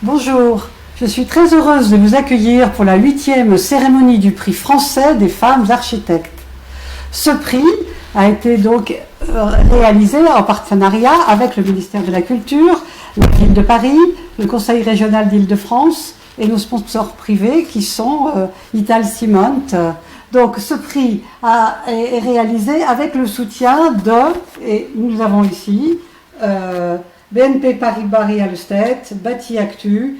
Bonjour, je suis très heureuse de vous accueillir pour la 8e cérémonie du prix français des femmes architectes. Ce prix a été donc réalisé en partenariat avec le ministère de la Culture, la ville de Paris, le Conseil régional d'Île-de-France et nos sponsors privés qui sont Italcemont. Donc ce prix est réalisé avec le soutien et nous avons ici, BNP Paribas Real Estate, Bâti Actu,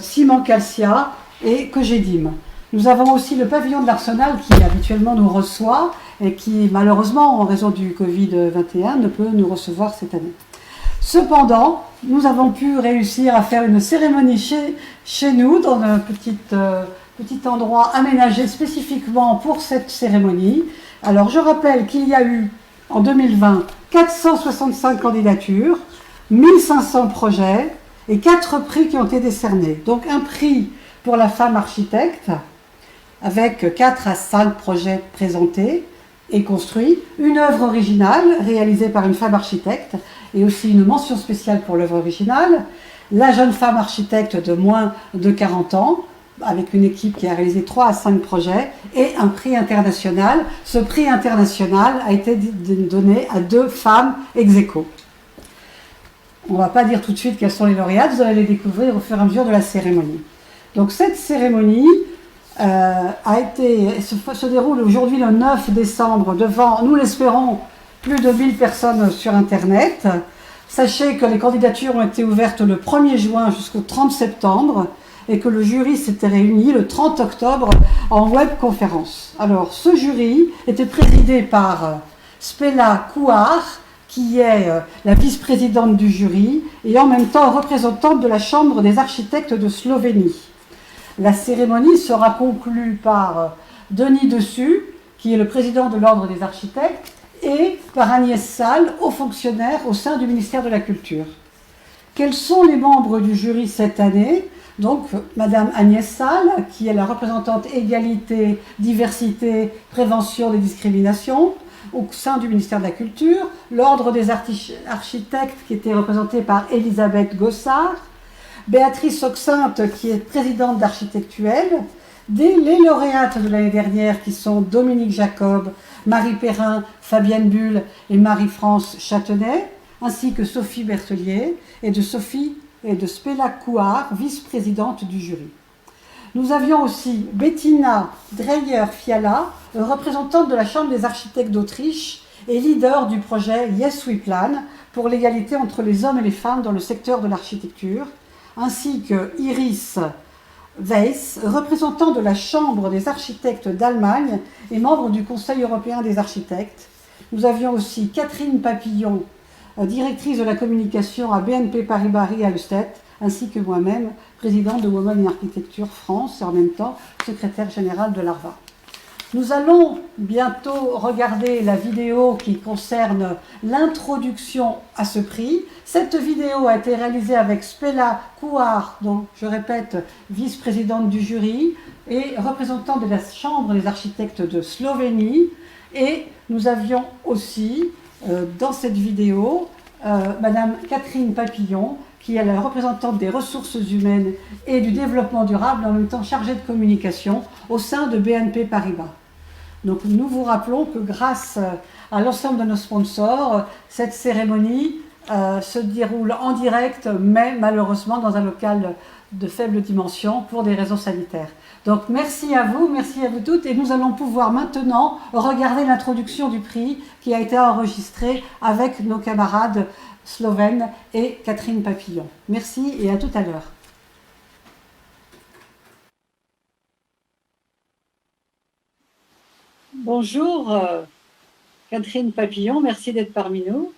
Ciment Calcia et Cogedim. Nous avons aussi le pavillon de l'Arsenal qui habituellement nous reçoit et qui malheureusement en raison du Covid-21 ne peut nous recevoir cette année. Cependant, nous avons pu réussir à faire une cérémonie chez nous dans un petit endroit aménagé spécifiquement pour cette cérémonie. Alors je rappelle qu'il y a eu en 2020 465 candidatures, 1500 projets et 4 prix qui ont été décernés. Donc un prix pour la femme architecte avec 4 à 5 projets présentés et construits, une œuvre originale réalisée par une femme architecte et aussi une mention spéciale pour l'œuvre originale, la jeune femme architecte de moins de 40 ans avec une équipe qui a réalisé 3 à 5 projets et un prix international. Ce prix international a été donné à 2 femmes ex aequo. On ne va pas dire tout de suite quelles sont les lauréates, vous allez les découvrir au fur et à mesure de la cérémonie. Donc cette cérémonie se déroule aujourd'hui le 9 décembre devant, nous l'espérons, plus de 1000 personnes sur Internet. Sachez que les candidatures ont été ouvertes le 1er juin jusqu'au 30 septembre et que le jury s'était réuni le 30 octobre en webconférence. Alors ce jury était présidé par Spela Couar, qui est la vice-présidente du jury et en même temps représentante de la Chambre des architectes de Slovénie. La cérémonie sera conclue par Denis Dessus, qui est le président de l'Ordre des architectes, et par Agnès Salle, haut fonctionnaire au sein du ministère de la Culture. Quels sont les membres du jury cette année? Donc, Madame Agnès Salle, qui est la représentante égalité, diversité, prévention des discriminations, au sein du ministère de la Culture, l'Ordre des architectes qui était représenté par Elisabeth Gossard, Béatrice Oxinte qui est présidente d'Architectuelle, les lauréates de l'année dernière qui sont Dominique Jacob, Marie Perrin, Fabienne Bulle et Marie-France Châtenay, ainsi que Sophie Berthelier et de Spela Couar, vice-présidente du jury. Nous avions aussi Bettina Dreyer-Fiala, représentante de la Chambre des architectes d'Autriche et leader du projet Yes We Plan pour l'égalité entre les hommes et les femmes dans le secteur de l'architecture, ainsi que Iris Weiss, représentant de la Chambre des architectes d'Allemagne et membre du Conseil européen des architectes. Nous avions aussi Catherine Papillon, directrice de la communication à BNP Paribas Real Estate, ainsi que moi-même, présidente de Women in Architecture France et en même temps secrétaire générale de l'ARVA. Nous allons bientôt regarder la vidéo qui concerne l'introduction à ce prix. Cette vidéo a été réalisée avec Spela Couar, donc je répète, vice-présidente du jury et représentante de la Chambre des architectes de Slovénie. Et nous avions aussi dans cette vidéo Madame Catherine Papillon, qui est la représentante des ressources humaines et du développement durable, en même temps chargée de communication au sein de BNP Paribas. Donc nous vous rappelons que grâce à l'ensemble de nos sponsors, cette cérémonie se déroule en direct, mais malheureusement dans un local de faible dimension pour des raisons sanitaires. Donc merci à vous toutes, et nous allons pouvoir maintenant regarder l'introduction du prix qui a été enregistrée avec nos camarades slovènes et Catherine Papillon. Merci et à tout à l'heure. Bonjour Catherine Papillon, merci d'être parmi nous.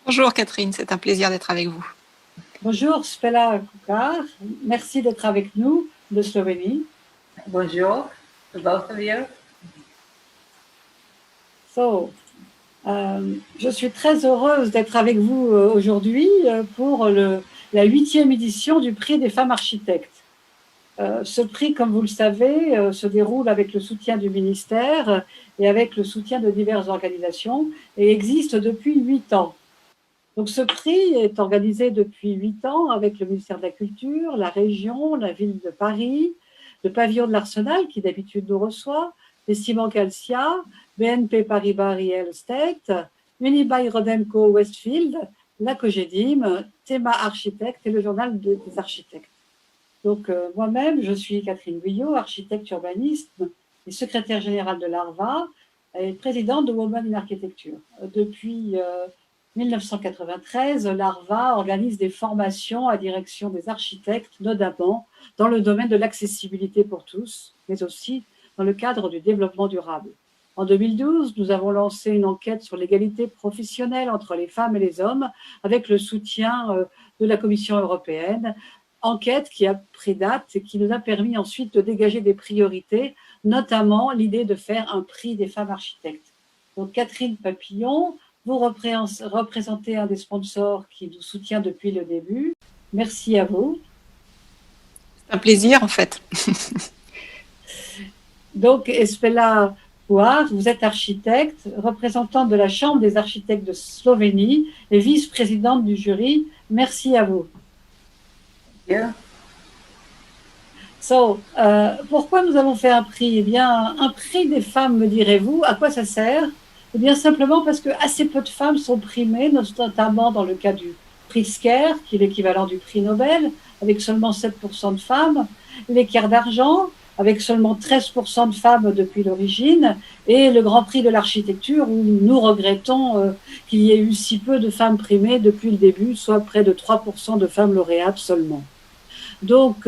Bonjour Catherine, c'est un plaisir d'être avec vous. Bonjour Spela Couar, merci d'être avec nous de Slovénie. Bonjour to both of you. Je suis très heureuse d'être avec vous aujourd'hui pour la 8e édition du prix des femmes architectes. Ce prix, comme vous le savez, se déroule avec le soutien du ministère et avec le soutien de diverses organisations et existe depuis 8 ans. Donc ce prix est organisé depuis 8 ans avec le ministère de la Culture, la région, la ville de Paris, le pavillon de l'Arsenal qui d'habitude nous reçoit, Vestiment Calcia, BNP Paribas Real Estate, Unibail Rodamco Westfield, la Cogedim, Théma Architecte et le journal des architectes. Donc moi-même, je suis Catherine Guyot, architecte urbaniste et secrétaire générale de l'ARVA et présidente de Women in Architecture. Depuis 1993, l'ARVA organise des formations à direction des architectes, notamment dans le domaine de l'accessibilité pour tous, mais aussi dans le cadre du développement durable. En 2012, nous avons lancé une enquête sur l'égalité professionnelle entre les femmes et les hommes avec le soutien de la Commission européenne, enquête qui a pris date et qui nous a permis ensuite de dégager des priorités, notamment l'idée de faire un prix des femmes architectes. Donc Catherine Papillon, vous représentez un des sponsors qui nous soutient depuis le début. Merci à vous. C'est un plaisir en fait. Donc Espela Pouar, vous êtes architecte, représentante de la Chambre des architectes de Slovénie et vice-présidente du jury. Merci à vous. Yeah. Pourquoi nous avons fait un prix? Eh bien, un prix des femmes, me direz-vous, à quoi ça sert? Eh bien, simplement parce que assez peu de femmes sont primées, notamment dans le cas du prix Scare, qui est l'équivalent du prix Nobel, avec seulement 7% de femmes, l'équerre d'argent, avec seulement 13% de femmes depuis l'origine, et le Grand Prix de l'architecture, où nous regrettons qu'il y ait eu si peu de femmes primées depuis le début, soit près de 3% de femmes lauréates seulement. Donc,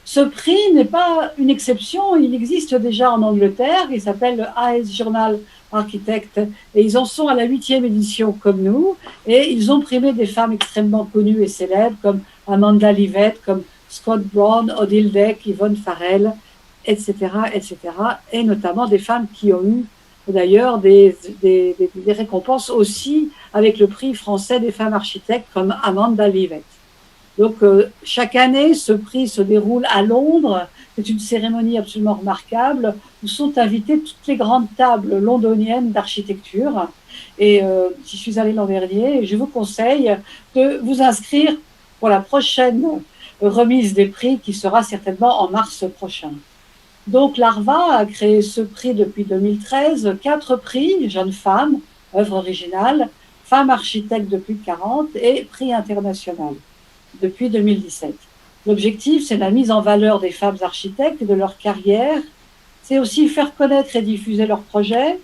ce prix n'est pas une exception, il existe déjà en Angleterre, il s'appelle le AS Journal Architect, et ils en sont à la 8e édition comme nous, et ils ont primé des femmes extrêmement connues et célèbres, comme Amanda Livett, comme Scott Brown, Odile Deck, Yvonne Farrell, etc., etc., et notamment des femmes qui ont eu d'ailleurs des récompenses aussi avec le prix français des femmes architectes, comme Amanda Livett. Donc, chaque année, ce prix se déroule à Londres. C'est une cérémonie absolument remarquable où sont invitées toutes les grandes tables londoniennes d'architecture. Et j'y suis allée l'an dernier et je vous conseille de vous inscrire pour la prochaine remise des prix qui sera certainement en mars prochain. Donc, l'ARVA a créé ce prix depuis 2013, 4 prix, jeunes femmes, œuvres originales, femmes architectes de plus de 40 et prix international depuis 2017. L'objectif, c'est la mise en valeur des femmes architectes et de leur carrière. C'est aussi faire connaître et diffuser leurs projets,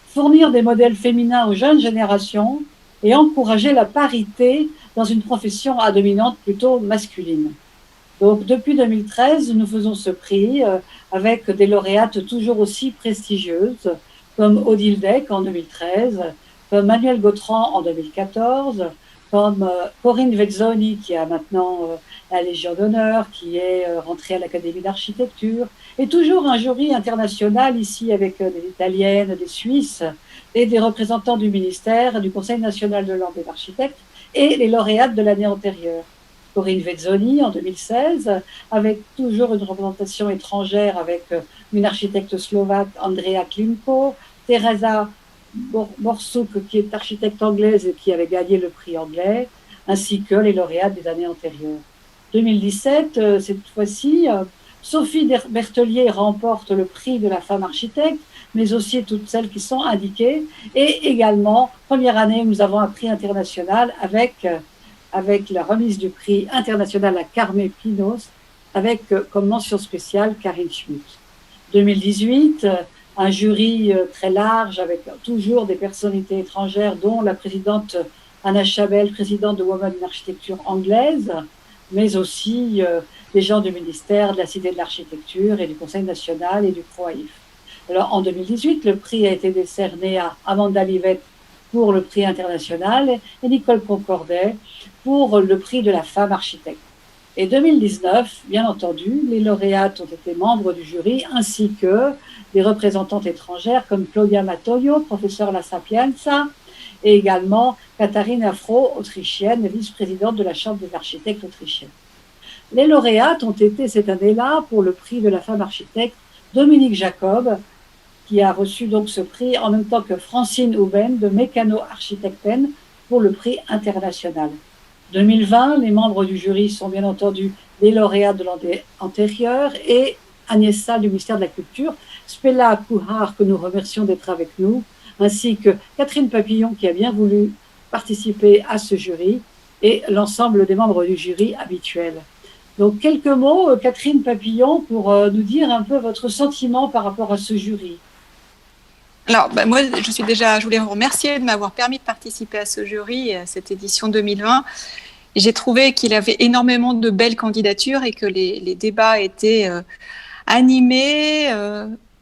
fournir des modèles féminins aux jeunes générations et encourager la parité dans une profession à dominante plutôt masculine. Donc, depuis 2013, nous faisons ce prix avec des lauréates toujours aussi prestigieuses, comme Odile Deck en 2013, comme Manuel Gautran en 2014, comme Corinne Vezzoni, qui a maintenant la Légion d'honneur, qui est rentrée à l'Académie d'architecture, et toujours un jury international ici avec des Italiennes, des Suisses et des représentants du ministère, du Conseil national de l'ordre des architectes et les lauréates de l'année antérieure. Corinne Vezzoni en 2016, avec toujours une représentation étrangère avec une architecte slovaque, Andrea Klimko, Teresa Borsuk, qui est architecte anglaise et qui avait gagné le prix anglais, ainsi que les lauréates des années antérieures. 2017, cette fois-ci, Sophie Berthelier remporte le prix de la femme architecte, mais aussi toutes celles qui sont indiquées. Et également, première année, nous avons un prix international avec la remise du prix international à Carme Pinos, avec comme mention spéciale Karine Schmitt. 2018, un jury très large avec toujours des personnalités étrangères, dont la présidente Anna Chabel, présidente de Women in Architecture anglaise, mais aussi des gens du ministère, de la Cité de l'Architecture et du Conseil national et du CROAIF. Alors, en 2018, le prix a été décerné à Amanda Livett pour le prix international et Nicole Concordet pour le prix de la femme architecte. Et 2019, bien entendu, les lauréates ont été membres du jury, ainsi que des représentantes étrangères comme Claudia Matoglio, professeure à la Sapienza, et également Katharina Froh, autrichienne, vice-présidente de la Chambre des architectes autrichienne. Les lauréates ont été cette année-là, pour le prix de la femme architecte, Dominique Jacob, qui a reçu donc ce prix en même temps que Francine Houben de Mécano Architekten, pour le prix international. 2020, les membres du jury sont bien entendu les lauréats de l'année antérieure et Agnès Salle du ministère de la Culture, Spela Couhard, que nous remercions d'être avec nous, ainsi que Catherine Papillon qui a bien voulu participer à ce jury et l'ensemble des membres du jury habituels. Donc quelques mots, Catherine Papillon, pour nous dire un peu votre sentiment par rapport à ce jury. Alors, moi, je voulais vous remercier de m'avoir permis de participer à ce jury, à cette édition 2020. J'ai trouvé qu'il avait énormément de belles candidatures et que les débats étaient animés,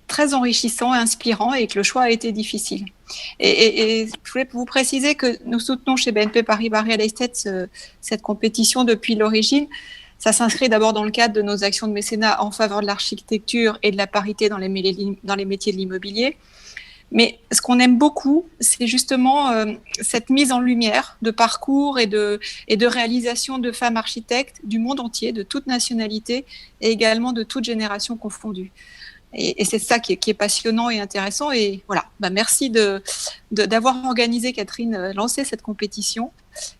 très enrichissants et inspirants, et que le choix a été difficile. Et je voulais vous préciser que nous soutenons chez BNP Paribas Real Estate cette compétition depuis l'origine. Ça s'inscrit d'abord dans le cadre de nos actions de mécénat en faveur de l'architecture et de la parité dans les métiers de l'immobilier. Mais ce qu'on aime beaucoup, c'est justement cette mise en lumière de parcours et de réalisation de femmes architectes du monde entier, de toute nationalité et également de toute génération confondue. Et c'est ça qui est passionnant et intéressant. Et voilà, merci d'avoir organisé, Catherine, lancé cette compétition.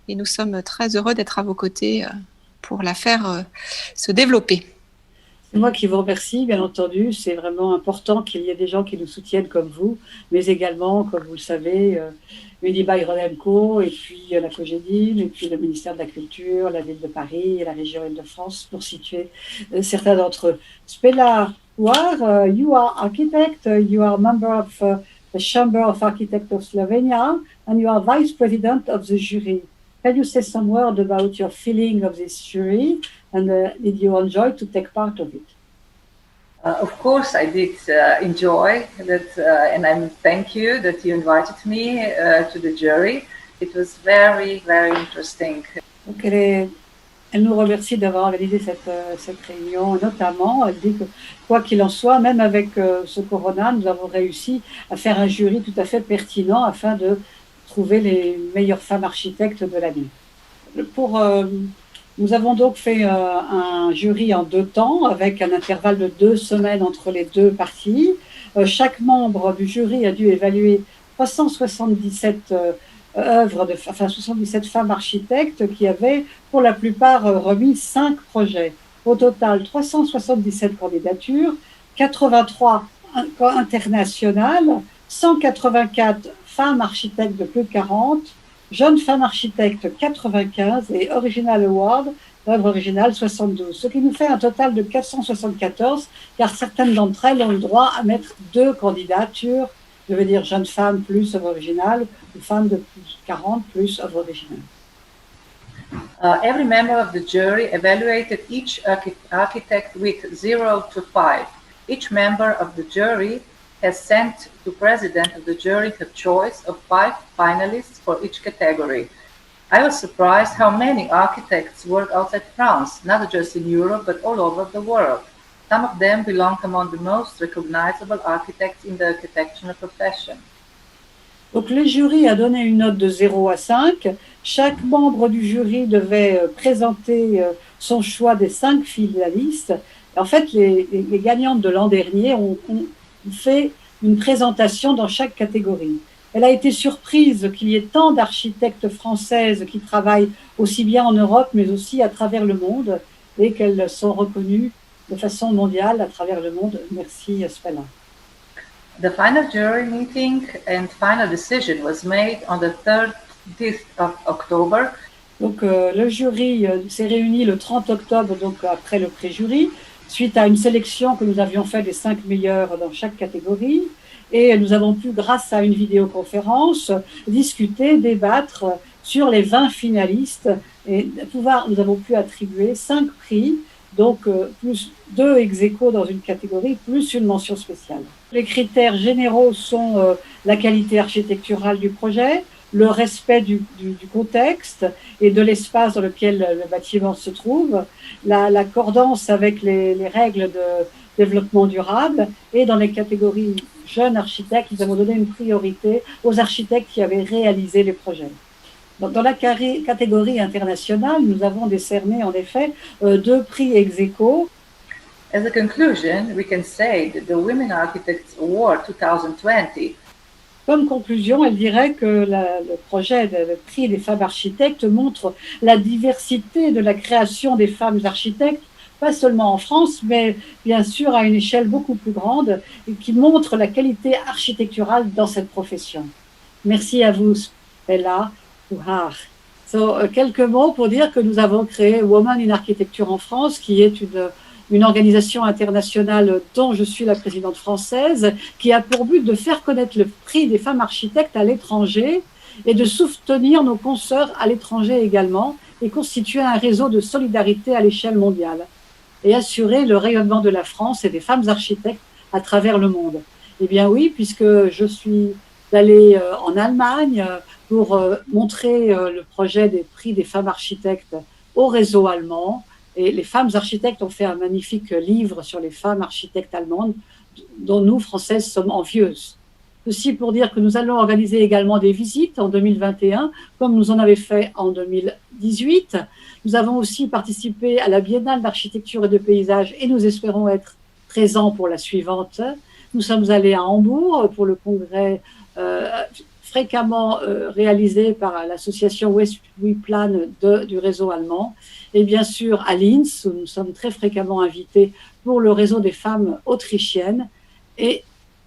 Et nous sommes très heureux d'être à vos côtés pour la faire se développer. C'est moi qui vous remercie, bien entendu. C'est vraiment important qu'il y ait des gens qui nous soutiennent comme vous, mais également, comme vous le savez, Unibail-Rodamco, et puis la Cogédine, et puis le ministère de la Culture, la Ville de Paris et la région Île-de-France, pour situer certains d'entre eux. Spela Couhard, you are architect, you are member of the Chamber of Architects of Slovenia, and you are vice president of the jury. Can you say some word about your feeling of this jury, and did you enjoy to take part of it? Of course, I did enjoy that, and I thank you that you invited me to the jury. It was very, very interesting. Donc elle nous remercie d'avoir organisé cette réunion, notamment, elle dit que quoi qu'il en soit, même avec ce corona, nous avons réussi à faire un jury tout à fait pertinent afin de trouver les meilleures femmes architectes de l'année. Nous avons donc fait un jury en 2 temps, avec un intervalle de 2 semaines entre les 2 parties. Chaque membre du jury a dû évaluer 377 œuvres, 77 femmes architectes qui avaient pour la plupart remis 5 projets. Au total, 377 candidatures, 83 internationales, 184 femmes architectes de plus de 40, jeunes femmes architectes 95 et Original Award, œuvre originale 72, ce qui nous fait un total de 474, car certaines d'entre elles ont le droit à mettre 2 candidatures, je veux dire jeunes femmes plus œuvre originale, ou femmes de plus de 40 plus œuvre originale. Every member of the jury evaluated each architect with 0 to 5. Each member of the jury has sent to president of the jury her choice of 5 finalists for each category. I was surprised how many architects work outside France, not just in Europe, but all over the world. Some of them belong among the most recognizable architects in the architectural profession. Donc le jury a donné une note de 0 à 5. Chaque membre du jury devait présenter son choix des 5 finalistes. En fait, les gagnantes de l'an dernier ont fait une présentation dans chaque catégorie. Elle a été surprise qu'il y ait tant d'architectes françaises qui travaillent aussi bien en Europe, mais aussi à travers le monde, et qu'elles sont reconnues de façon mondiale à travers le monde. Merci, Spela. The final jury meeting and final decision was made on the 30th of October. Donc, le jury s'est réuni le 30 octobre, donc après le pré-jury, suite à une sélection que nous avions fait des 5 meilleurs dans chaque catégorie. Et nous avons pu, grâce à une vidéoconférence, discuter, débattre sur les 20 finalistes. Et nous avons pu attribuer 5 prix, donc plus 2 ex-aequo dans une catégorie, plus une mention spéciale. Les critères généraux sont la qualité architecturale du projet, le respect du contexte et de l'espace dans lequel le bâtiment se trouve, l'accordance avec les règles de développement durable, et dans les catégories jeunes architectes, nous avons donné une priorité aux architectes qui avaient réalisé les projets. Dans la catégorie internationale, nous avons décerné en effet 2 prix ex-aequo. As a conclusion, we can say that the Women Architects Award 2020 Comme conclusion, elle dirait que le projet de prix des femmes architectes montre la diversité de la création des femmes architectes, pas seulement en France, mais bien sûr à une échelle beaucoup plus grande, et qui montre la qualité architecturale dans cette profession. Merci à vous, Spela Pouhar. Quelques mots pour dire que nous avons créé Women in Architecture en France, qui est une organisation internationale dont je suis la présidente française, qui a pour but de faire connaître le prix des femmes architectes à l'étranger et de soutenir nos consoeurs à l'étranger également, et constituer un réseau de solidarité à l'échelle mondiale, et assurer le rayonnement de la France et des femmes architectes à travers le monde. Eh bien oui, puisque je suis allée en Allemagne pour montrer le projet des prix des femmes architectes au réseau allemand. Et les femmes architectes ont fait un magnifique livre sur les femmes architectes allemandes, dont nous, Françaises, sommes envieuses. Ceci pour dire que nous allons organiser également des visites en 2021, comme nous en avons fait en 2018. Nous avons aussi participé à la Biennale d'architecture et de paysage et nous espérons être présents pour la suivante. Nous sommes allés à Hambourg pour le congrès fréquemment réalisé par l'association West We Plan du réseau allemand, et bien sûr à Linz, où nous sommes très fréquemment invités pour le réseau des femmes autrichiennes. Et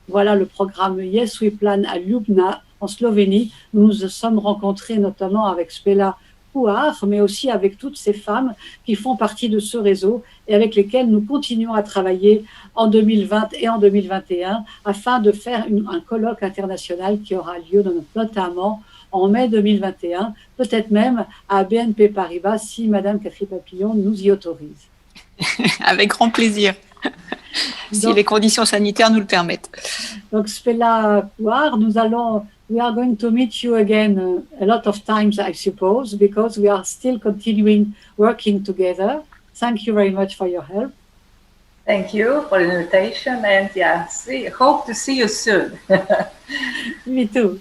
voilà le programme Yes We Plan à Ljubna, en Slovénie. Nous nous sommes rencontrés notamment avec Spela Pouhar, mais aussi avec toutes ces femmes qui font partie de ce réseau et avec lesquelles nous continuons à travailler en 2020 et en 2021 afin de faire un colloque international qui aura lieu notamment en mai 2021, peut-être même à BNP Paribas si Madame Catherine Papillon nous y autorise. Avec grand plaisir, si les conditions sanitaires nous le permettent. Donc Spela Pouhar, we are going to meet you again a lot of times, I suppose, because we are still continuing working together. Thank you very much for your help. Thank you for the invitation, and hope to see you soon. Me too.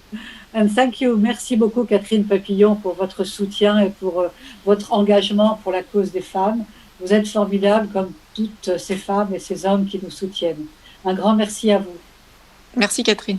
And thank you. Merci beaucoup, Catherine Papillon, pour votre soutien et pour votre engagement pour la cause des femmes. Vous êtes formidable comme toutes ces femmes et ces hommes qui nous soutiennent. Un grand merci à vous. Merci, Catherine.